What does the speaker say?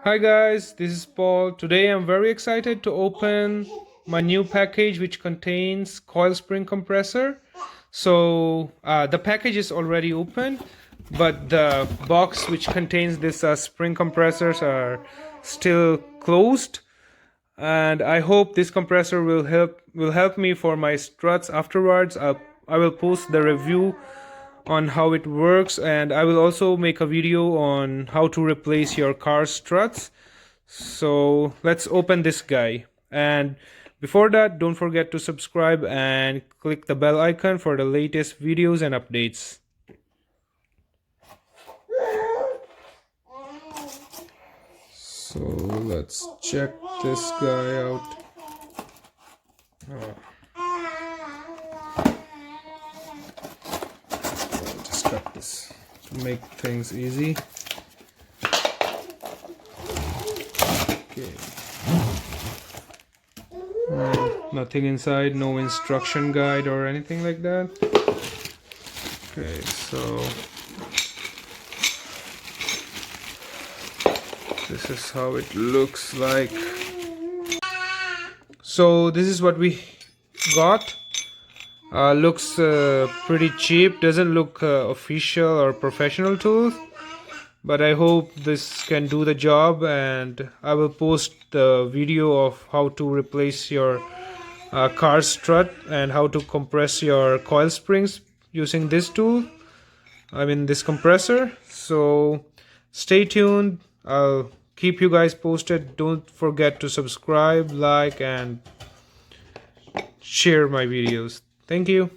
Hi guys, this is Paul. Today I'm very excited to open my new package which contains coil spring compressor. The package is already open, but the box which contains this spring compressors are still closed. And I hope this compressor will help me for my struts afterwards. I will post the review on how it works, and I will also make a video on how to replace your car struts. So let's open this guy. And before that, don't forget to subscribe and click the bell icon for the latest videos and updates. So let's check this guy out. Just cut this to make things easy. Okay. Nothing inside, no instruction guide or anything like that. Okay, so this is how it looks like. So this is what we got. Looks pretty cheap, doesn't look official or professional tools, but I hope this can do the job, and I will post the video of how to replace your car strut and how to compress your coil springs using this tool, this compressor. So stay tuned, I'll keep you guys posted. Don't forget to subscribe, like, and share my videos. Thank you.